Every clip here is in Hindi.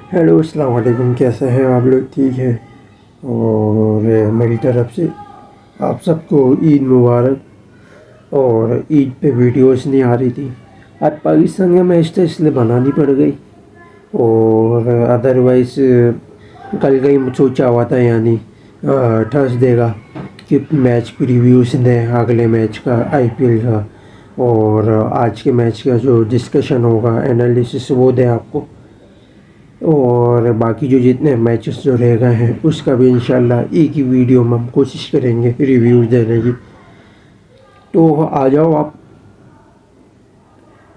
हेलो अस्सलाम वालेकुम, कैसे हैं आप लोग? ठीक है। और मेरी तरफ़ से आप सबको ईद मुबारक। और ईद पे वीडियोस नहीं आ रही थी, आज पाकिस्तान का मैच था इसलिए बनानी पड़ गई। और अदरवाइज़ कल का ही सोचा हुआ था, यानी थर्सडे का, कि मैच प्रीव्यूज़ दें अगले मैच का, आईपीएल का। और आज के मैच का जो डिस्कशन होगा, एनालिसिस, वो दें आपको। और बाकी जो जितने मैचेस जो रह गए हैं उसका भी इंशाल्लाह एक ही वीडियो में हम कोशिश करेंगे रिव्यूज़ देने की। तो आ जाओ आप।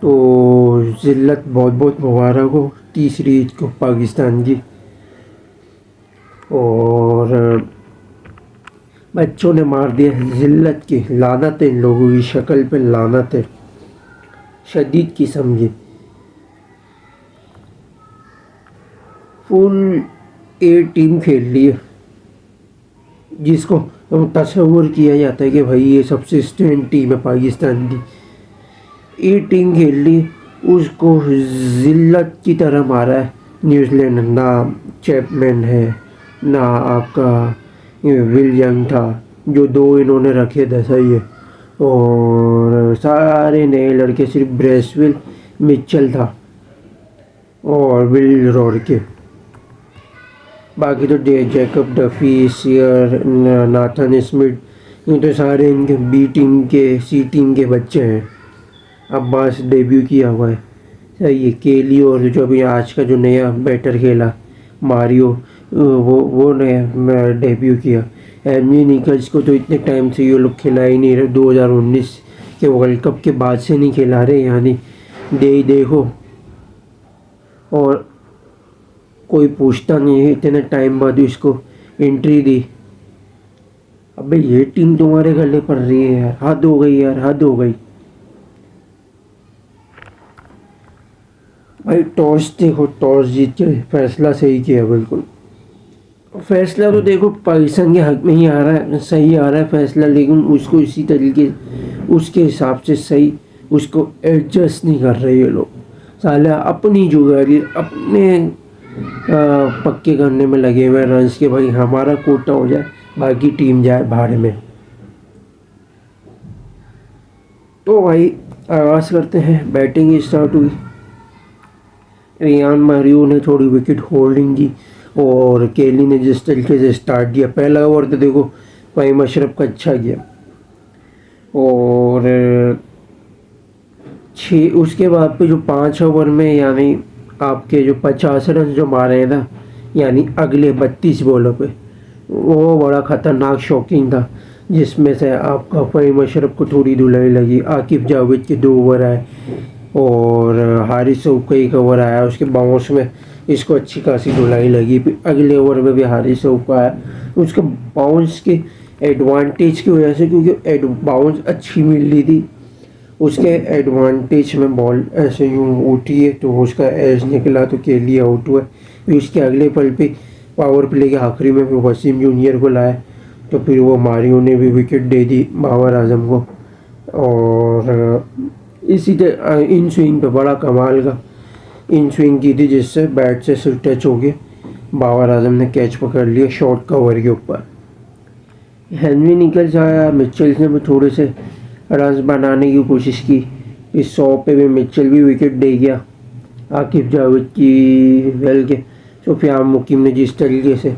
तो ज़िल्लत बहुत बहुत मुबारक हो तीसरी ईद को पाकिस्तान की। और बच्चों ने मार दिया ज़िल्लत की, लानत है इन लोगों की शक्ल पे, लानत है शदीद किस्म की। फुल ए टीम खेल ली है, जिसको तस्वुर किया जाता है कि भाई ये सबसे स्ट्रेंथ टीम है पाकिस्तान की। ए टीम खेल ली, उसको ज़िल्लत की तरह मारा है न्यूजीलैंड। ना चैपमैन है, ना आपका ये विल यंग था, जो दो इन्होंने रखे थे, सही है। और सारे नए लड़के, सिर्फ ब्रेसवेल मिचेल था और विल रॉडके। बाकी तो Jacob Duffy, Sears, Nathan Smith, ये तो सारे इनके बी टीम के, सी टीम के बच्चे हैं। अब्बास डेब्यू किया हुआ है, सही है। केली, और जो अभी आज का जो नया बैटर खेला मारियो, वो नया डेब्यू किया। एमी निकल्स को तो इतने टाइम से ये लोग खिला ही नहीं रहे, 2019 के वर्ल्ड कप के बाद से नहीं खिला रहे, यानी देखो। और कोई पूछता नहीं है, इतने टाइम बाद इसको एंट्री दी। अबे ये टीम तुम्हारे गले पड़ रही है यार, हद हो गई यार, हद हो गई भाई। टॉस देखो, टॉस जीत के फैसला सही किया बिल्कुल। फैसला तो देखो पाकिस्तान के हक में ही आ रहा है, सही आ रहा है फैसला, लेकिन उसको इसी तरीके, उसके हिसाब से सही उसको एडजस्ट नहीं कर रहे ये लोग। साला अपनी जुगारी, अपने पक्के करने में लगे हुए रन्स के, भाई हमारा कोटा हो जाए, बाकी टीम जाए भाड़ में। तो भाई आगाज़ करते हैं। बैटिंग स्टार्ट हुई, रियान मारियो ने थोड़ी विकेट होल्डिंग की, और केली ने जिस तरीके से स्टार्ट किया, पहला ओवर तो देखो फ़हीम अशरफ का अच्छा गया। और उसके बाद पे जो 5 ओवर में, यानी आपके जो 50 रन जो मारे हैं ना, यानी अगले 32 बॉलों पे, वो बड़ा ख़तरनाक शॉकिंग था। जिसमें से आपका फ़हीम अशरफ को थोड़ी धुलाई लगी, आकिब जावेद के 2 ओवर आए, और हारिस रऊफ़ का 1 ओवर आया, उसके बाउंस में इसको अच्छी खासी धुलाई लगी। फिर अगले ओवर में भी हारिस रऊफ़ का आया, उसके बाउंस के एडवांटेज की वजह से, क्योंकि बाउंस अच्छी मिल रही थी, उसके एडवांटेज में बॉल ऐसे यूँ उठी है तो उसका एज निकला, तो केली आउट हुआ। फिर उसके अगले पल पे पावर प्ले के आखिरी में फिर वसीम जूनियर को लाया, तो फिर वो मारियो ने भी विकेट दे दी बाबर आजम को। और इसी इन स्विंग पे बड़ा कमाल का इन स्विंग की थी, जिससे बैट से सिर टच हो गया, बाबर आजम ने कैच पकड़ लिया शॉर्ट कवर के ऊपर। हेनरी निकल्स आया, मिचेल ने भी थोड़े से रन बनाने की कोशिश की। इस 100 पे भी मिचेल भी विकेट दे गया आकिब जावेद की वेल के। सुफियान मुकीम ने जिस तरीके से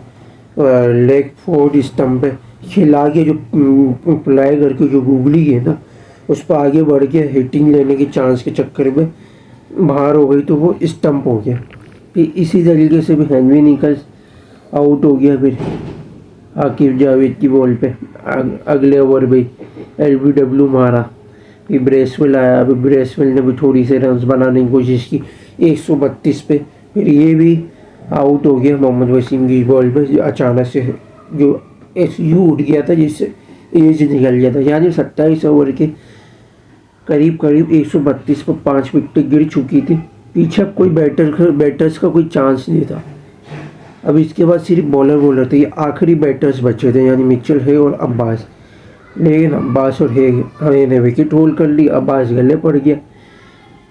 लेग फोर्ड स्टंप पे खिला के, जो प्लाई करके जो गूगली है ना, उस पर आगे बढ़ के हिटिंग लेने के चांस के चक्कर में बाहर हो गई, तो वो स्टंप हो गया। फिर इसी तरीके से भी हेनरी निकल्स आउट हो गया। फिर आकिब जावेद की बॉल पे अगले ओवर भी LBW मारा। फिर ब्रेसवेल आया, अभी ब्रेसवेल ने भी थोड़ी से रन बनाने की कोशिश की 132 पे, फिर ये भी आउट हो गया मोहम्मद वसीम की बॉल पे। अचानक से जो SU उठ गया था, जिससे एज निकल गया था, यानी 27 ओवर के करीब करीब 132 पर 5 विकेट गिर चुकी थी। पीछे कोई बैटर्स का कोई चांस नहीं था। अब इसके बाद सिर्फ बॉलर थे, ये आखिरी बैटर्स बचे थे, यानी मिचेल है और अब्बास। लेकिन अब्बास और है ने विकेट होल्ड कर ली, अब्बास गले पड़ गया।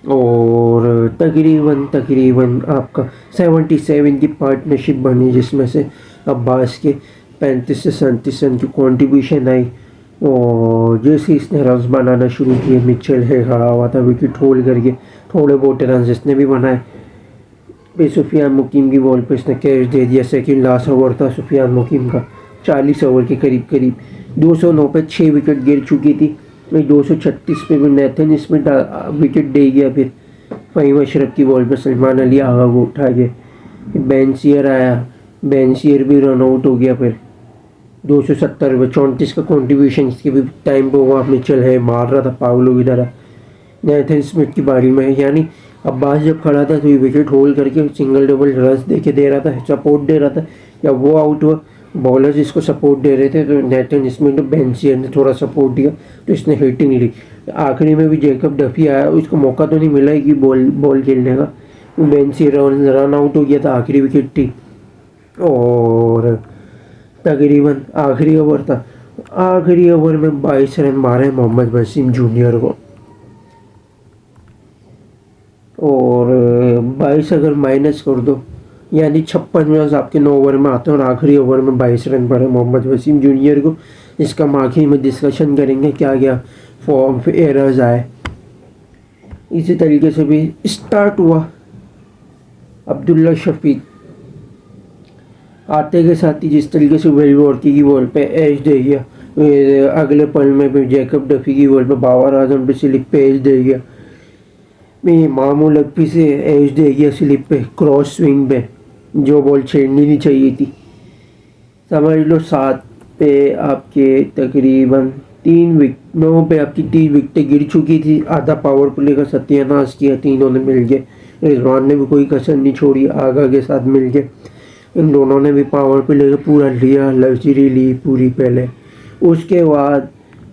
और तकरीबन तकरीबन आपका 77 की पार्टनरशिप बनी, जिसमें से अब्बास के 35 से 37 रन की कंट्रीब्यूशन आई। और जैसे इसने रन बनाना शुरू किए, मिचेल है खड़ा हुआ था विकेट होल्ड करके, थोड़े बहुत रन इसने भी बनाए। फिर सुफियान मुकीम की बॉल पे इसने कैच दे दिया। सेकंड लास्ट ओवर था सुफियान मुकीम का, 40 ओवर के करीब करीब। 209 पे 6 विकेट गिर चुकी थी। 236 पे भी नेथन स्मिथ विकेट दे गया। फिर फ़हीम अशरफ की बॉल पे सलमान अली आगा को उठा के बेंसियर आया, बेंसियर भी रन आउट हो गया। फिर 270 पे 34 का कॉन्ट्रीब्यूशन इसके भी टाइम पे हुआ। मिचेल है मार रहा था पागलों की तरह। नेथन स्मिथ की बारी में, यानी अब्बास जब खड़ा था तो ये विकेट होल्ड करके सिंगल डबल रन दे के दे रहा था, सपोर्ट दे रहा था। या वो आउट हुआ, बॉलर्स इसको सपोर्ट दे रहे थे, तो नेथन स्मिथ और बेंसियर ने थोड़ा सपोर्ट दिया तो इसने हिटिंग ली। आखिरी में भी जैकब डफी आया, उसको मौका तो नहीं मिला है कि बॉल खेलने का। बेंसियर रन आउट हो गया था, आखिरी विकेट थी। और तकरीबन आखिरी ओवर था, आखिरी ओवर में 22 रन मारे मोहम्मद वसीम जूनियर को। और 22 अगर माइनस कर दो, यानी 56 रन आपके 9 ओवर में आते हैं, और आखिरी ओवर में 22 रन पड़े मोहम्मद वसीम जूनियर को। इसका हम आखिर में डिस्कशन करेंगे क्या क्या फॉर्म पे एरर्स आए। इसी तरीके से भी स्टार्ट हुआ। अब्दुल्ला शफीक आते के साथ ही जिस तरीके से वेल वॉर्की की बॉल पे एज दे गया, अगले पल में भी जैकब डफी की बॉल पे बाबर आजम पे स्लिप पे एज दे गया। मैं मामूल लग्बी से एज दे गया स्लिप पे, क्रॉस स्विंग पे, जो बॉल छेड़नी नहीं चाहिए थी। समझ लो 7 पे आपके तकरीबन 9 पे आपकी 3 विकेटें गिर चुकी थी। आधा पावर प्ले का सत्यानाश किया तीनों ने मिल के। रिजवान ने भी कोई कसर नहीं छोड़ी, आगा के साथ मिल के इन दोनों ने भी पावर प्ले का पूरा लिया, लग्जरी ली पूरी पहले। उसके बाद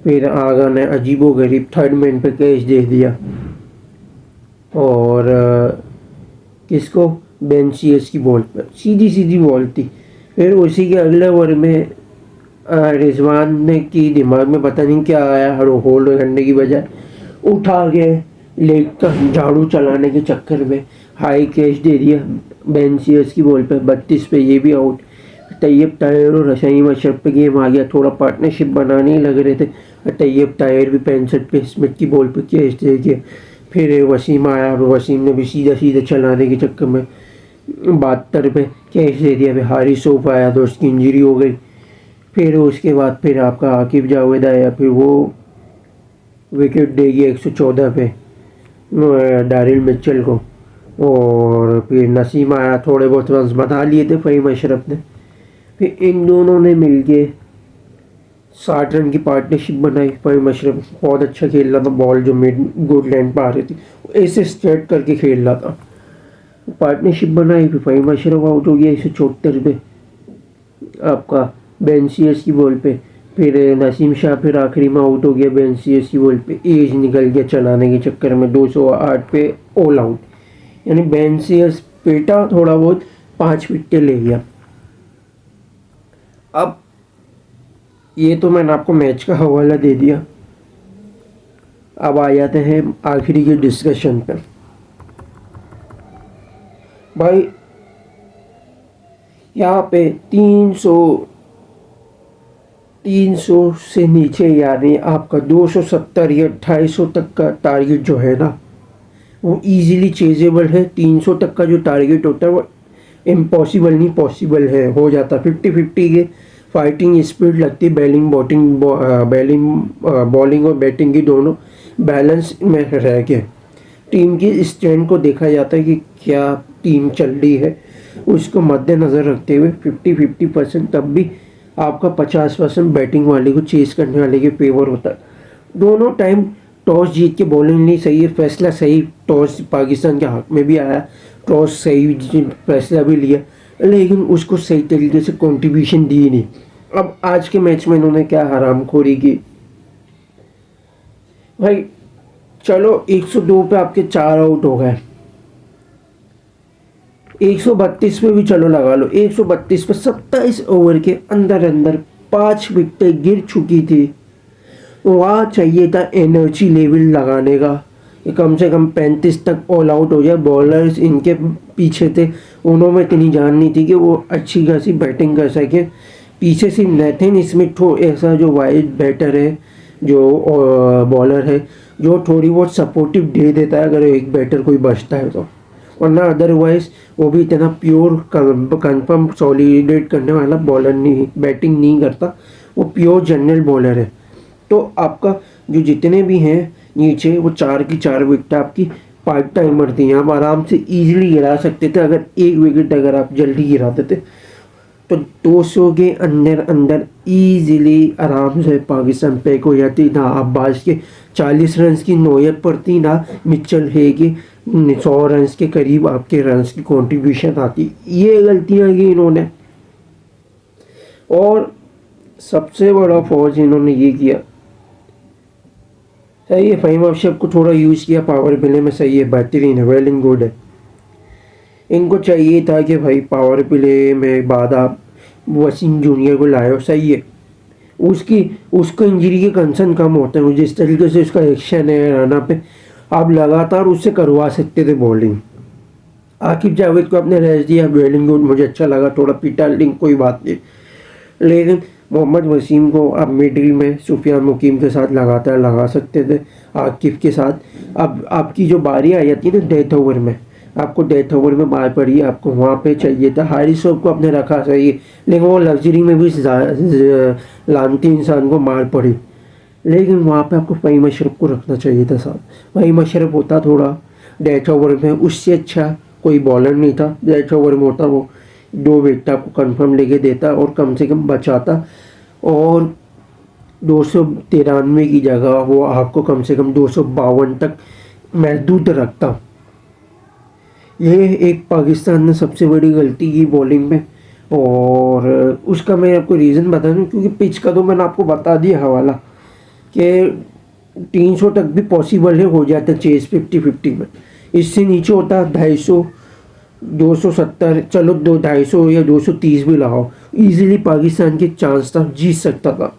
फिर आगा ने अजीबो गरीब थर्ड मैन पे कैच दे दिया, और किसको, बेंसियस की बॉल पर सीधी सीधी बॉल थी। फिर उसी के अगले ओवर में रिजवान ने की दिमाग में पता नहीं क्या आया, हर होल्ड करने की बजाय उठा के लेग का झाड़ू चलाने के चक्कर में हाई कैच दे दिया बेंसियस की बॉल पे 32 पे, ये भी आउट। तैयब टायर और रशाईम अशरफ पे गेम आ गया, थोड़ा पार्टनरशिप बनाने ही लग रहे थे। तैयब टायर भी 65 पे स्मिथ की बॉल पे कैच दे दिया। फिर वसीम आया, वसीम ने भी सीधा सीधा चलाने के चक्कर में 72 पे कैच दे दिया। फिर हारिस रऊफ आया तो उसकी इंजरी हो गई। फिर उसके बाद फिर आपका आकिब जावेद आया, फिर वो विकेट दे गया 114 पे डारिल मिचेल को। और फिर नसीम आया, थोड़े बहुत रन बना लिए थे फ़हीम अशरफ ने। फिर इन दोनों ने मिलके 60 रन की पार्टनरशिप बनाई। फ़हीम अशरफ बहुत अच्छा खेल रहा था, बॉल जो मिड गुड लैंड पर आ रही थी ऐसे स्ट्रेट करके खेल रहा था। पार्टनरशिप बनाई, फिर फ़हीम अशरफ आउट हो गया 174 पे आपका बेंसियस की बॉल पे। फिर नसीम शाह फिर आखिरी में आउट हो गया बेंसियस की बॉल पे, एज निकल गया चलाने के चक्कर में। 208 पे ऑल आउट, यानी बेंसियस पेटा थोड़ा बहुत 5 विकेटें ले गया। अब ये तो मैंने आपको मैच का हवाला दे दिया। अब आ जाते हैं आखिरी के डिस्कशन पे। भाई यहाँ पे 300 से नीचे, यानी आपका 270 या 250 तक का टारगेट जो है ना, वो इजीली चेजेबल है। 300 तक का जो टारगेट होता है वो इम्पॉसिबल नहीं, पॉसिबल है, हो जाता। 50-50 के फाइटिंग स्पीड लगती है, बॉलिंग और बैटिंग की दोनों बैलेंस में रह के टीम की स्ट्रेंथ को देखा जाता है कि क्या टीम चल रही है, उसको मद्देनज़र रखते हुए 50-50%, तब भी आपका 50% बैटिंग वाले को चेस करने वाले के फेवर होता है। दोनों टाइम टॉस जीत के बॉलिंग नहीं सही है, फैसला सही, टॉस पाकिस्तान के हक में भी आया, टॉस सही फैसला भी लिया, लेकिन उसको सही तरीके से कंट्रीब्यूशन दी नहीं। अब आज के मैच में इन्होंने क्या हरामखोरी की भाई। चलो 102 पे आपके 4 आउट हो गए, 132 पे भी चलो लगा लो, 132 पे 27 ओवर के अंदर अंदर 5 विकेटें गिर चुकी थी। वहाँ चाहिए था एनर्जी लेवल लगाने का कि कम से कम 35 तक ऑल आउट हो जाए। बॉलर्स इनके पीछे थे, उन्होंने इतनी जान नहीं थी कि वो अच्छी खासी बैटिंग कर सके। पीछे से नेथन स्मिथ ऐसा जो वाइड बैटर है, जो बॉलर है, जो थोड़ी बहुत सपोर्टिव दे देता है अगर एक बैटर कोई बचता है तो, वरना अदरवाइज वो भी इतना प्योर कंफर्म सॉलिडेट करने वाला बॉलर नहीं, बैटिंग नहीं करता, वो प्योर जनरल बॉलर है। तो आपका जो जितने भी हैं नीचे, वो 4 की 4 विकेट आपकी पार्ट टाइमर थी, आप आराम से इजीली गिरा सकते थे। अगर एक विकेट अगर आप जल्दी गिराते थे तो 200 के अंदर अंदर इजीली आराम से पाकिस्तान पैक हो जाती। ना अब्बास के 40 रन की नोयत पर थी, ना मिचेल हे के 100 रन के करीब आपके रन की कंट्रीब्यूशन आती। ये गलतियां की इन्होंने, और सबसे बड़ा फौज इन्होंने ये किया। सही है, फ़हीम अशरफ को थोड़ा यूज़ किया पावर प्ले में, सही है, बेहतरीन है, वेल एंड गुड है। इनको चाहिए था कि भाई पावर प्ले में बाद आप वसीम जूनियर को लाए हो, सही है। उसको इंजरी के कंसर्न कम होते हैं, जिस तरीके से उसका एक्शन है रन पे, आप लगातार उससे करवा सकते थे बॉलिंग। आकिब जावेद को आपने रेस्ट दिया, वेल एंड गुड, मुझे अच्छा लगा, थोड़ा पीटा लिंक कोई बात नहीं, लेकिन मोहम्मद वसीम को आप मिडिल में सुफियान मुकीम के साथ लगातार लगा सकते थे, आकिब के साथ। अब आपकी जो बारी आ जाती है ना डेथ ओवर में, आपको डेथ ओवर में मार पड़ी, आपको वहाँ पे चाहिए था हारिस को आपने रखा, सही है, लेकिन वो लग्जरी में भी लानती इंसान को मार पड़ी, लेकिन वहाँ पे आपको फ़हीम अशरफ को रखना चाहिए था साहब। फ़हीम अशरफ होता थोड़ा डेथ ओवर में, उससे अच्छा कोई बॉलर नहीं था। डेथ ओवर में होता वो 2 विकेट आपको कंफर्म लेके देता और कम से कम बचाता, और 293 की जगह वो आपको कम से कम 252 तक महदूद रखता। ये एक पाकिस्तान ने सबसे बड़ी गलती की बॉलिंग में, और उसका मैं आपको रीज़न बता दूँ, क्योंकि पिच का तो मैंने आपको बता दिया हवाला कि 300 तक भी पॉसिबल है, हो जाता चेस 50-50 में। इससे नीचे होता 250, 270, चलो 250 या 230 भी लगाओ, इजीली पाकिस्तान के चांस था, जीत सकता था।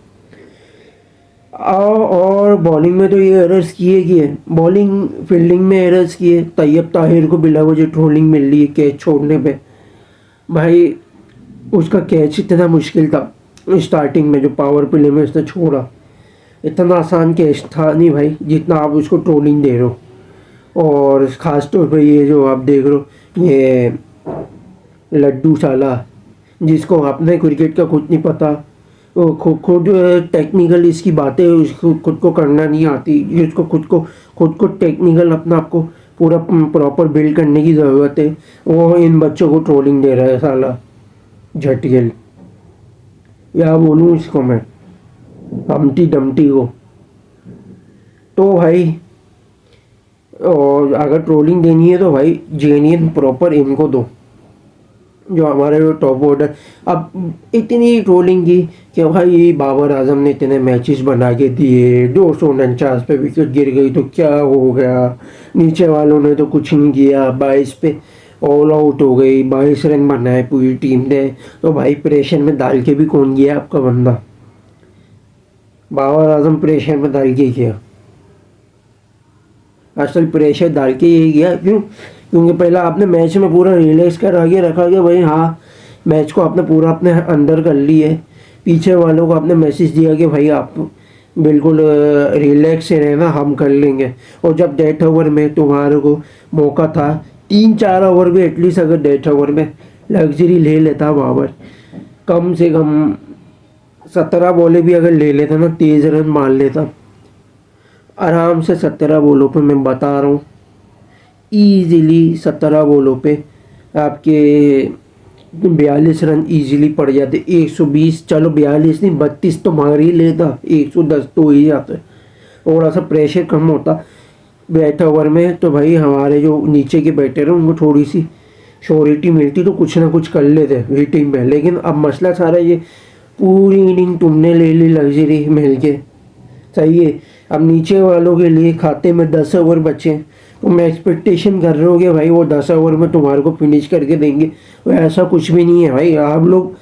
और बॉलिंग में तो ये एरर्स किए, बॉलिंग फील्डिंग में एरर्स किए। तैयब ताहिर को बिला वजह ट्रोलिंग मिल रही है कैच छोड़ने पे, भाई उसका कैच इतना मुश्किल था स्टार्टिंग में, जो पावर प्ले में उसने छोड़ा, इतना आसान कैच था नहीं भाई जितना आप उसको ट्रोलिंग दे रहे हो। और ख़ास तौर पे ये जो आप देख रहे हो, ये लड्डू साला, जिसको अपने क्रिकेट का खुद नहीं पता, वो खुद टेक्निकल इसकी बातें उसको खुद को करना नहीं आती, जिसको खुद को टेक्निकल अपना आपको पूरा प्रॉपर बिल्ड करने की ज़रूरत है, वो इन बच्चों को ट्रोलिंग दे रहा है साला झटियल, या बोलूँ इसको मैं हमटी डमटी को। तो भाई, और अगर ट्रोलिंग देनी है तो भाई जेन्युइन प्रॉपर इनको दो, जो हमारे टॉप ऑर्डर। अब इतनी ट्रोलिंग की कि भाई बाबर आजम ने इतने मैचेस बना के दिए, 249 पे विकेट गिर गई तो क्या हो गया, नीचे वालों ने तो कुछ नहीं किया, 22 पे ऑल आउट हो गई, 22 रन बनाए पूरी टीम ने, तो भाई प्रेशर में डाल के भी कौन गया आपका बंदा, बाबर आजम प्रेशर में डाल के गया, असल प्रेशर डाल के यही गया। क्यों? क्योंकि पहला आपने मैच में पूरा रिलैक्स कर आगे रखा कि भाई हाँ, मैच को आपने पूरा अपने अंदर कर ली है, पीछे वालों को आपने मैसेज दिया कि भाई आप बिल्कुल रिलैक्स से रहना, हम कर लेंगे। और जब डेथ ओवर में तुम्हारे को मौका था, 3-4 ओवर भी एटलीस्ट अगर डेथ ओवर में लग्जरी ले लेता बाबर, कम से कम 17 बॉलें भी अगर ले लेता ना, तेज़ रन मार लेता आराम से। 17 बॉलों पे मैं बता रहा हूँ, ईज़िली 17 बॉलों पे आपके 42 रन ईज़िली पड़ जाते। 120, चलो 42 नहीं 32 तो मार ही लेता, 110 तो ही जाते, थोड़ा सा प्रेशर कम होता डेथ ओवर में, तो भाई हमारे जो नीचे के बैटर हैं उनको थोड़ी सी श्योरिटी मिलती, तो कुछ ना कुछ कर लेते हिटिंग में। लेकिन अब मसला सारा ये, पूरी इनिंग तुमने ले ली लग्जरी मिल के, सही है, अब नीचे वालों के लिए खाते में 10 ओवर बचे, तो मैं एक्सपेक्टेशन कर रहे हो कि भाई वो 10 ओवर में तुम्हारे को फिनिश करके देंगे, वो ऐसा कुछ भी नहीं है भाई। आप लोग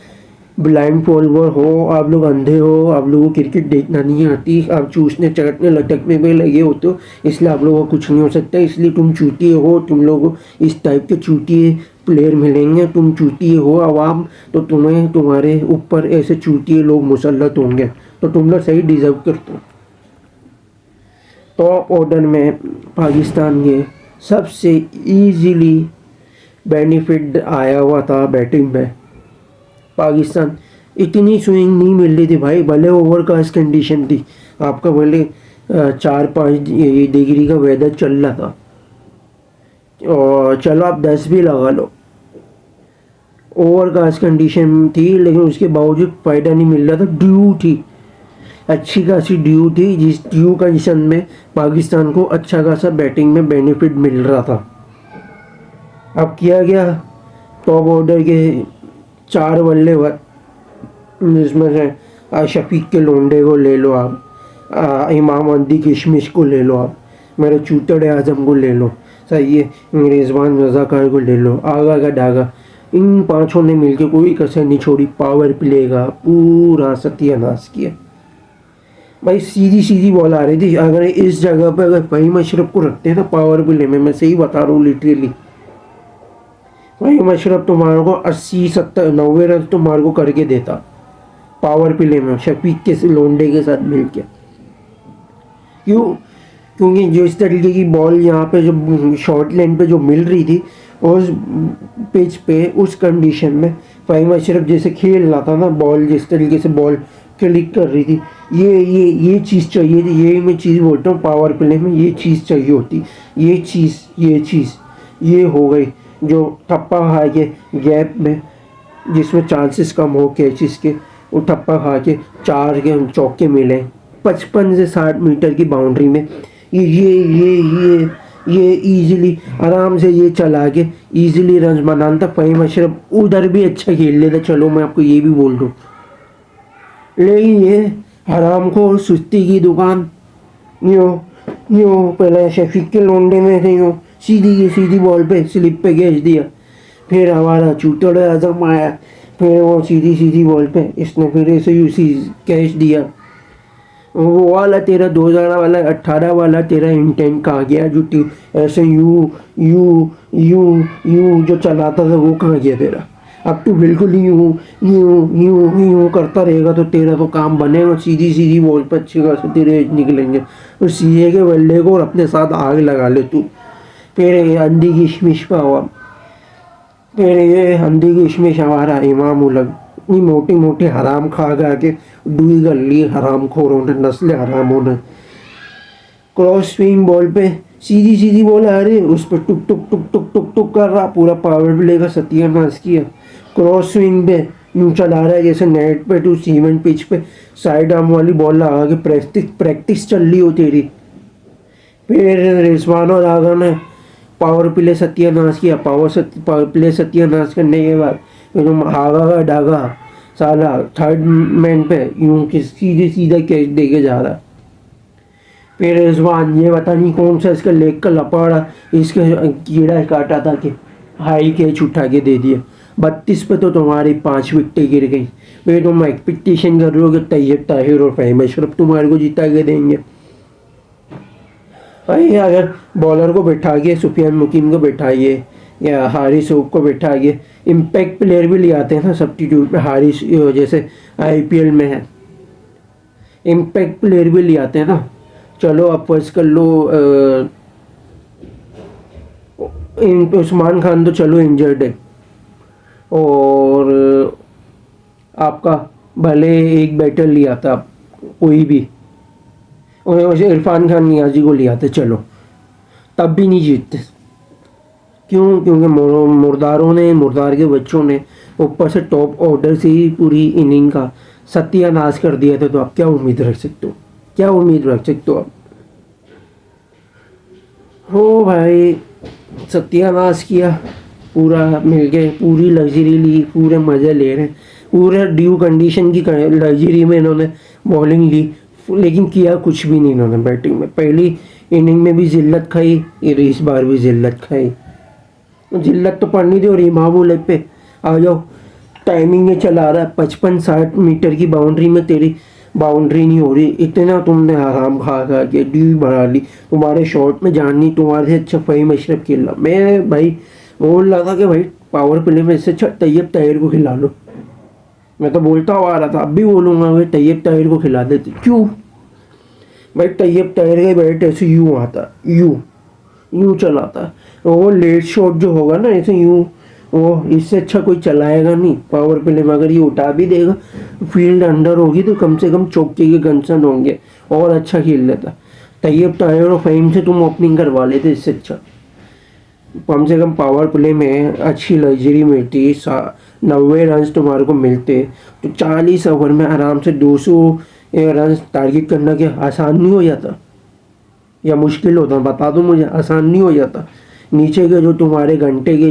ब्लाइंड फॉलोअर हो, आप लोग अंधे हो, आप लोगों को क्रिकेट देखना नहीं आती, आप चूसने चढ़ने लटकने में लगे होते हो, इसलिए आप लोगों को कुछ नहीं हो सकता, इसलिए तुम चूतिए हो। तुम लोग इस टाइप के चूतिए प्लेयर मिलेंगे, तुम चूतिए हो आवाम, तो तुम्हें तुम्हारे ऊपर ऐसे चूतिए लोग मुसल्लत होंगे, तो तुम लोग सही डिज़र्व करते हो। टॉप ऑर्डर में पाकिस्तान के सबसे ईजीली बेनिफिट आया हुआ था बैटिंग में। पाकिस्तान इतनी स्विंग नहीं मिल रही थी भाई, भले ओवरकास्ट कंडीशन थी, आपका भले 4-5 डिग्री का वेदर चल रहा था, और चलो आप 10 भी लगा लो, ओवरकास्ट कंडीशन थी, लेकिन उसके बावजूद फ़ायदा नहीं मिल रहा था। ड्यू थी, अच्छी खासी ड्यू थी, जिस ड्यू कंडीशन में पाकिस्तान को अच्छा खासा बैटिंग में बेनिफिट मिल रहा था। अब किया गया, टॉप ऑर्डर के 4 बल्लेबाज, जिसमें से शफीक के लोंडे को ले लो आप, इमाम अंदी किशमिश को ले लो आप, मेरे चूतड़े आजम को ले लो, सही है, रिजवान रज़ाकार को ले लो, आगा का डागा, इन पांचों ने मिलकर कोई कसर नहीं छोड़ी, पावर प्ले का पूरा सत्यानाश किया भाई। सीधी सीधी बॉल आ रही थी, अगर इस जगह पर अगर फ़हीम अशरफ को रखते हैं ना पावर प्ले में, मैं सही बता रहा हूँ लिटरली, फ़हीम अशरफ तुम्हारे को 80-70-90 रन तुम्हारे को करके देता पावर प्ले में शफीक के लोंडे के साथ मिलके। क्यों? क्योंकि जो इस तरीके की बॉल यहाँ पे जो शॉर्ट लाइन पे जो मिल रही थी, उस पिच पे उस कंडीशन में फ़हीम अशरफ जैसे खेल रहा था ना, बॉल जिस तरीके से बॉल क्लिक कर रही थी, ये चीज़ चाहिए थी, ये मैं चीज़ बोलता हूँ, पावर प्ले में ये चीज़ चाहिए होती, ये चीज़ ये हो गई, जो ठप्पा खा के गैप में जिसमें चांसेस कम हो कैचेस के, वो ठप्पा खा के 4 के चौके मिले 55 से 60 मीटर की बाउंड्री में, ये इजीली आराम से ये चला के इजीली रन बनाना था। फ़हीम अशरफ उधर भी अच्छा खेल लेता, चलो मैं आपको ये भी बोल दूँ, लेकिन ये हराम को सुस्ती की दुकान, यूँ पहले शफीक के लोंडे में थे, यूँ सीधी की सीधी बॉल पे स्लिप पे कैच दिया, फिर हमारा चूतड़े आजम आया, फिर वो सीधी सीधी बॉल पे इसने फिर ऐसे यूसी कैच दिया। वो वाला तेरा 2000 वाला 18 वाला तेरा इंटेंट कहाँ गया, जो ऐसे यू जो चलाता था वो कहाँ गया तेरा? अब तू बिल्कुल यूँ करता रहेगा तो तेरा तो काम बनेगा, सीधी सीधी बॉल पर अच्छी खासी तेरे निकलेंगे, तो सीए के बल्ले को और अपने साथ आग लगा ले तू। फिर ये अंधी किशमिश का हुआ, फिर ये अंधी किशमिश हमारा इमाम उलग, इतनी मोटी मोटी हराम खा के डुई कर ली हराम खोरों ने, नस्ल हरामों ने। क्रॉस स्विंग बॉल पे सीधी सीधी बॉल आ रही है, उस पर टुक टुक टुक टुक टुक टुक कर रहा, पूरा पावर प्ले का सत्यानाश किया। क्रॉस स्विंग पे यूँ चला रहा है जैसे नेट पे टू सीमेंट पिच पे साइड आर्म वाली बॉल लगा के प्रैक्टिस चल रही हो तेरी। फिर रिजवान और आगा ने पावर प्ले सत्यानाश किया, पावर प्ले सत्यानाश करने के बाद फिर आगा का डागा साला थर्ड मैन पे यूँ सीधे सीधा कैच दे के जा रहा। फिर रिजवान ये पता नहीं कौन सा इसका लेग का लपाड़ा इसके कीड़ा काटा था कि हाई कैच उठा के दे दिया। 32 पे तो तुम्हारी 5 विकेटें गिर गई। फिर तुम एक्सपेक्टेशन कर रहे हो कि तैयब ताहिर और फ़हीम अशरफ तुम्हारे को जिता के देंगे। भाई अगर बॉलर को बैठा के सुफियान मुकीम को बैठाइए या हारिस ओक को बैठा के, इम्पैक्ट प्लेयर भी ले आते हैं ना सब्स्टिट्यूट पे, हारिस जैसे आईपीएल में है इम्पैक्ट प्लेयर भी ले आते हैं ना। चलो आप फर्ज कर लो उस्मान खान तो चलो इंजर्ड है, और आपका भले एक बैटर लिया था कोई भी, और इरफान खान नियाजी को लिया था, चलो तब भी नहीं जीतते। क्यों? क्योंकि मुर्दार के बच्चों ने ऊपर से टॉप ऑर्डर से ही पूरी इनिंग का सत्यानाश कर दिया था। तो आप क्या उम्मीद रख सकते हो? क्या उम्मीद रख सकते हो आप? हो भाई, सत्यानाश किया, पूरा मिल गए, पूरी लग्जरी ली, पूरे मज़े ले रहे हैं, पूरे ड्यू कंडीशन की लग्जरी में इन्होंने बॉलिंग ली, लेकिन किया कुछ भी नहीं इन्होंने बैटिंग में। पहली इनिंग में भी जिल्लत खाई, इस बार भी जिल्लत खाई। जिल्लत तो पड़नी थी, और इमाम उलग पे आ जाओ टाइमिंग में चला रहा है, 55-60 मीटर की बाउंड्री में तेरी बाउंड्री नहीं हो रही, इतना तुमने आराम खा खा के ड्यू बढ़ा ली, तुम्हारे शॉट में जान नहीं, तुम्हारे से अच्छा फ़हीम अशरफ खेल रहा। मैं भाई बोल रहा था कि भाई पावर प्ले में इससे अच्छा तैयब ताहिर को खिला लो। मैं तो बोलता हुआ आ रहा था, अब भी बोलूँगा भाई तैयब ताहिर को खिला देते। क्यों भाई? तैयब ताहिर का बैट ऐसे यूँ आता, यूँ चलाता है, वो लेट शॉट जो होगा ना ऐसे यूँ, वो इससे अच्छा कोई चलाएगा नहीं पावर प्ले में। अगर ये उठा भी देगा, फील्ड अंडर होगी तो कम से कम चौके के कंसर्न होंगे और अच्छा खेल लेता। तैयब ताहिर और फ़हीम से तुम ओपनिंग करवा लेते, इससे अच्छा कम से कम पावर प्ले में अच्छी लग्जरी मिलती, 90 रन तुम्हारे को मिलते, तो 40 ओवर में आराम से 200 रन टारगेट करना क्या आसान नहीं हो जाता? या मुश्किल होता? बता दो मुझे, आसान नहीं हो जाता? नीचे के जो तुम्हारे घंटे के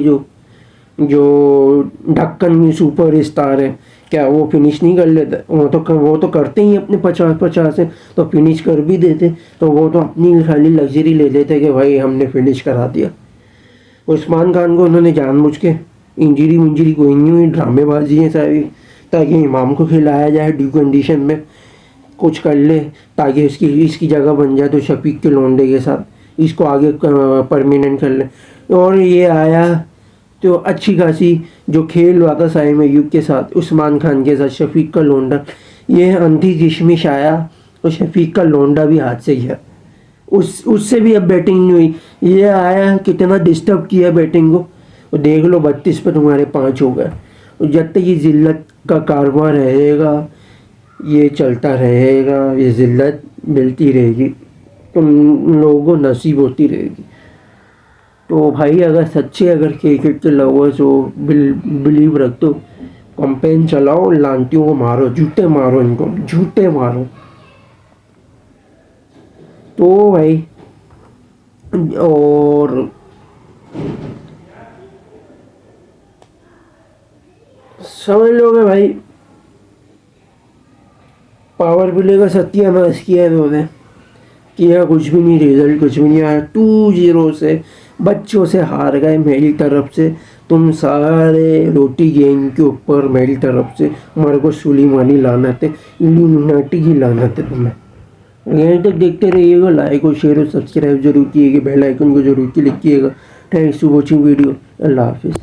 जो ढक्कन में सुपर स्टार है, क्या वो फिनिश नहीं कर लेते? वो तो करते ही अपने 50-50 से, तो फिनिश कर भी देते, तो वो तो अपनी खाली लग्जरी ले लेते कि भाई हमने फिनिश करा दिया। उस्मान खान को उन्होंने जानबूझ के इंजरी कोई नहीं हुई, ड्रामेबाजी है सारी, ताकि इमाम को खिलाया जाए ड्यू कंडीशन में, कुछ कर ले ताकि इसकी जगह बन जाए तो शफीक के लोंडे के साथ इसको आगे परमानेंट कर ले। और ये आया तो अच्छी खासी जो खेल रहा था साइम अय्यूब के साथ, उस्मान खान के साथ, शफीक का लोंडा, ये अंधी किशमिश आया और शफीक का लोंडा भी हाथ से गया, उससे भी अब बैटिंग नहीं हुई। ये आया कितना डिस्टर्ब किया बैटिंग को, और देख लो 32 पे तुम्हारे 5 हो गए। और जब तक ये जिल्लत का कारवां रहेगा, ये चलता रहेगा, ये जिल्लत मिलती रहेगी, तुम लोगों को नसीब होती रहेगी। तो भाई अगर सच्चे क्रिकेट के लवर्स हो, बिलीव रख दो, कंपेन चलाओ, लांतियों को मारो, जूते मारो, इनको जूते मारो। तो भाई और समझ लोगे भाई, पावर प्ले का सत्यानाश किया इन्होंने, किया कुछ भी नहीं, रिजल्ट कुछ भी नहीं आया। 2-0 से बच्चों से हार गए मेरी तरफ से। तुम सारे रोटी गेम के ऊपर मेरी तरफ से, हमारे को सुलीमानी लानत है, इल्यूमिनाटी की लानत है तुम्हें। यहीं तक देखते रहिएगा, लाइक और शेयर और सब्सक्राइब जरूर कीजिएगा, बेल आइकन को जरूर क्लिक कीजिएगा। Thanks for watching video. अल्लाह हाफिज़।